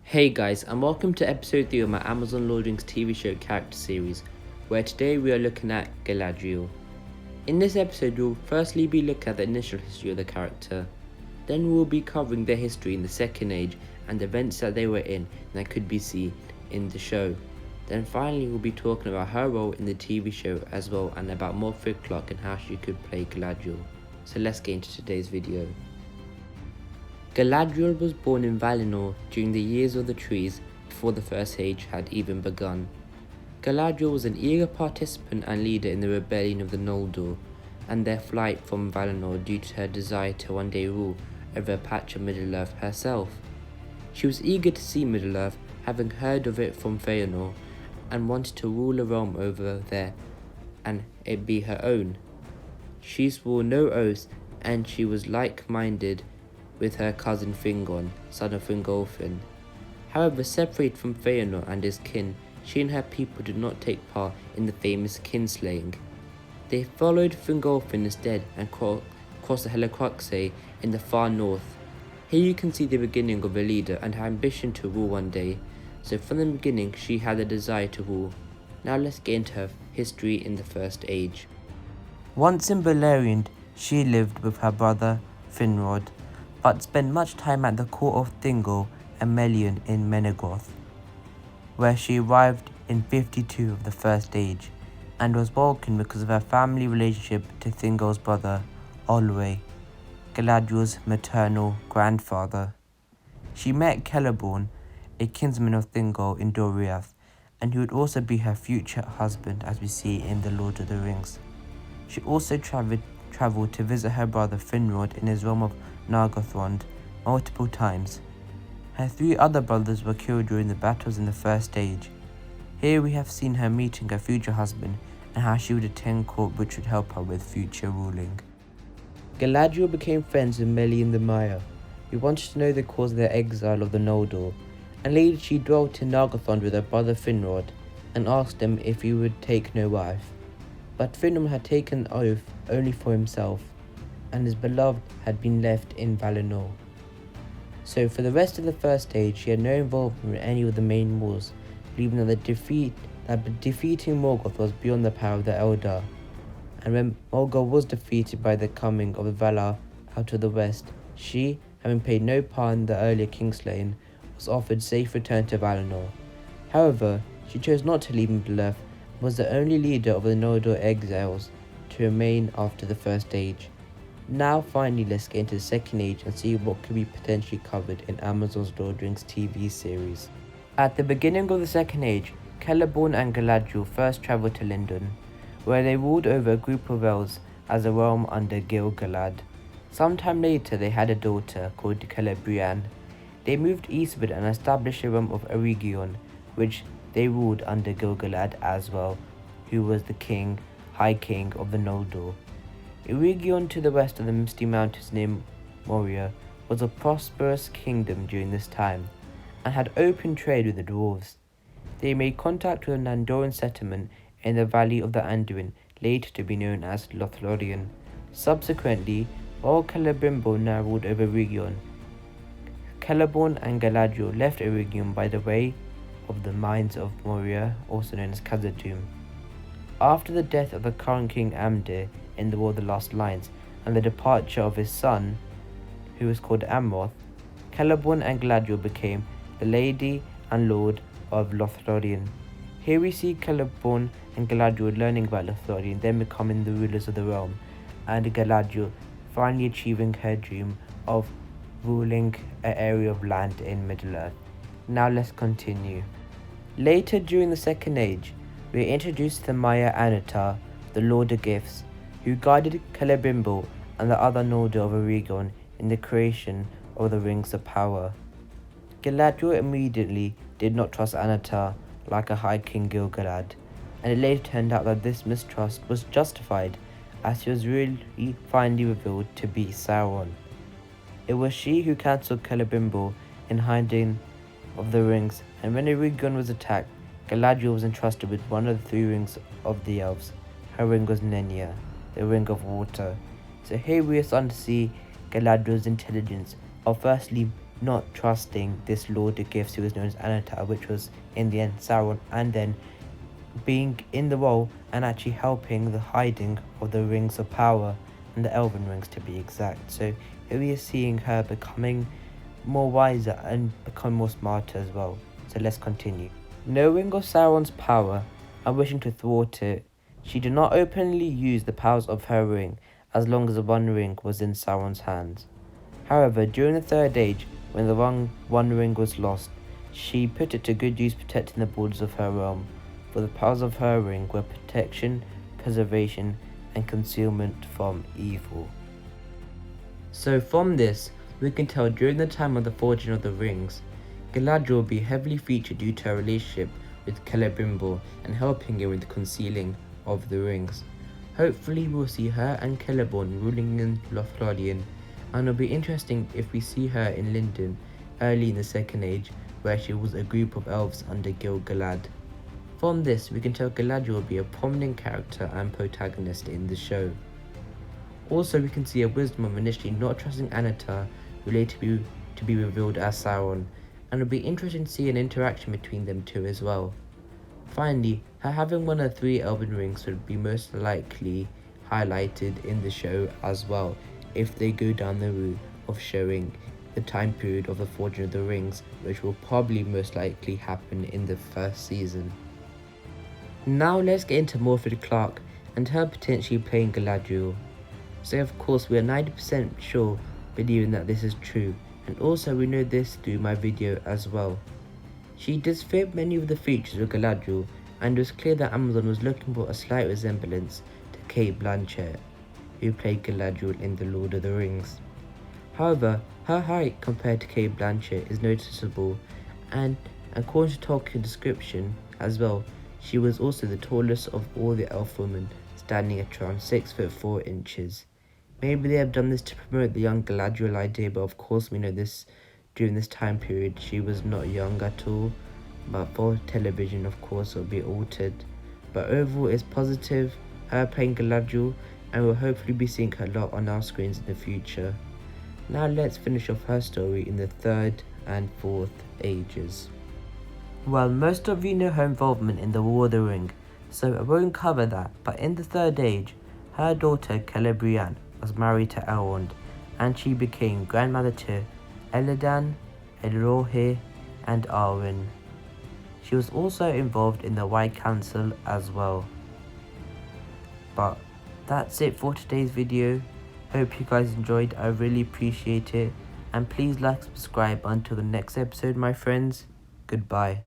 Hey guys, and welcome to episode 3 of my Amazon Lord of the Rings TV show character series, where today we are looking at Galadriel. In this episode, we'll firstly be looking at the initial history of the character, then we'll be covering their history in the Second Age and the events that they were in that could be seen in the show. Then finally we'll be talking about her role in the TV show as well and about Morfydd Clark and how she could play Galadriel. So let's get into today's video. Galadriel was born in Valinor during the Years of the Trees before the First Age had even begun. Galadriel was an eager participant and leader in the rebellion of the Noldor and their flight from Valinor due to her desire to one day rule over a patch of Middle-earth herself. She was eager to see Middle-earth, having heard of it from Feanor, and wanted to rule a realm over there and it be her own. She swore no oaths, and she was like-minded with her cousin Fingon, son of Fingolfin. However, separated from Feanor and his kin, she and her people did not take part in the famous kinslaying. They followed Fingolfin instead and crossed the Helcaraxe in the far north. Here you can see the beginning of a leader and her ambition to rule one day. So from the beginning she had a desire to rule. Now let's get into her history in the First Age. Once in Beleriand, she lived with her brother Finrod, but spent much time at the court of Thingol and Melian in Menegroth, where she arrived in 52 of the First Age, and was welcomed because of her family relationship to Thingol's brother, Olwe, Galadriel's maternal grandfather. She met Celeborn, a kinsman of Thingol in Doriath, and who would also be her future husband as we see in The Lord of the Rings. She also travelled to visit her brother Finrod in his realm of Nargothrond multiple times. Her 3 other brothers were killed during the battles in the First Age. Here we have seen her meeting her future husband and how she would attend court which would help her with future ruling. Galadriel became friends with Melian the Mire, who wanted to know the cause of their exile of the Noldor, and later she dwelt in Nargothrond with her brother Finrod and asked him if he would take no wife. But Finrod had taken an oath only for himself, and his beloved had been left in Valinor. So for the rest of the First Age she had no involvement in any of the main wars, believing that defeating Morgoth was beyond the power of the Eldar. And when Morgoth was defeated by the coming of the Valar out of the west, she, having played no part in the earlier kingslaying, was offered safe return to Valinor. However, she chose not to leave Middle-earth and was the only leader of the Noldor exiles to remain after the First Age. Now finally let's get into the Second Age and see what could be potentially covered in Amazon's Lord of the Rings TV series. At the beginning of the Second Age, Celeborn and Galadriel first travelled to Lindon, where they ruled over a group of elves as a realm under Gil-galad. Sometime later they had a daughter called Celebrian. They moved eastward and established a realm of Eregion, which they ruled under Gil-galad as well, who was the High King of the Noldor. Eregion, to the west of the Misty Mountains near Moria, was a prosperous kingdom during this time, and had open trade with the dwarves. They made contact with an Andorian settlement in the valley of the Anduin, later to be known as Lothlorien. Subsequently, while Celebrimbor now ruled over Eregion, Celeborn and Galadriel left Eregion by the way of the Mines of Moria, also known as Khazad-dûm. After the death of the current king Amdir in the War of the Lost Lands and the departure of his son, who was called Amroth, Celeborn and Galadriel became the Lady and Lord of Lothlorien. Here we see Celeborn and Galadriel learning about Lothlorien, then becoming the rulers of the realm, and Galadriel finally achieving her dream of ruling an area of land in Middle-earth. Now let's continue. Later during the Second Age, we are introduced to Maya Annatar, the Lord of Gifts, who guided Celebrimbor and the other Noldor of Eregion in the creation of the Rings of Power. Galadriel immediately did not trust Annatar like a High King Gil-galad, and it later turned out that this mistrust was justified, as she was really finally revealed to be Sauron. It was she who cancelled Celebrimbor in hiding of the rings, and when Eregion was attacked, Galadriel was entrusted with one of the 3 rings of the elves. Her ring was Nenya, the Ring of Water. So here we are starting to see Galadriel's intelligence of firstly not trusting this Lord of Gifts who was known as Anatar, which was in the end Sauron, and then being in the role and actually helping the hiding of the Rings of Power and the Elven Rings to be exact. So here we are seeing her becoming more wiser and become more smarter as well. So let's continue. Knowing of Sauron's power and wishing to thwart it, she did not openly use the powers of her ring as long as the One Ring was in Sauron's hands. However, during the Third Age, when the One Ring was lost, she put it to good use protecting the borders of her realm, for the powers of her ring were protection, preservation, and concealment from evil. So from this, we can tell during the time of the forging of the rings, Galadriel will be heavily featured due to her relationship with Celebrimbor and helping her with the concealing of the rings. Hopefully we'll see her and Celeborn ruling in Lothlorien, and it'll be interesting if we see her in Lindon early in the Second Age, where she was a group of elves under Gil-galad. From this, we can tell Galadriel will be a prominent character and protagonist in the show. Also, we can see a wisdom of initially not trusting Anatar related to be revealed as Sauron, and it'll be interesting to see an interaction between them two as well. Finally, her having one of the 3 Elven Rings would be most likely highlighted in the show as well, if they go down the route of showing the time period of the forging of the rings, which will probably most likely happen in the first season. Now let's get into Morfydd Clark and her potentially playing Galadriel. So of course we are 90% sure believing that this is true, and also we know this through my video as well. She does fit many of the features of Galadriel, and it was clear that Amazon was looking for a slight resemblance to Cate Blanchett, who played Galadriel in The Lord of the Rings. However, her height compared to Cate Blanchett is noticeable, and according to Tolkien's description as well, she was also the tallest of all the elf women, standing at around 6'4". Maybe they have done this to promote the young Galadriel idea, but of course we know this during this time period she was not young at all, but for television of course it will be altered. But overall it's positive, her playing Galadriel, and we'll hopefully be seeing her a lot on our screens in the future. Now let's finish off her story in the 3rd and 4th ages. Well, most of you know her involvement in the War of the Ring, so I won't cover that, but in the 3rd age, her daughter Celebrian was married to Elrond, and she became grandmother to Elladan, Elrohir, and Arwen. She was also involved in the White Council as well. But that's it for today's video. Hope you guys enjoyed, I really appreciate it, and please like, subscribe until the next episode my friends. Goodbye.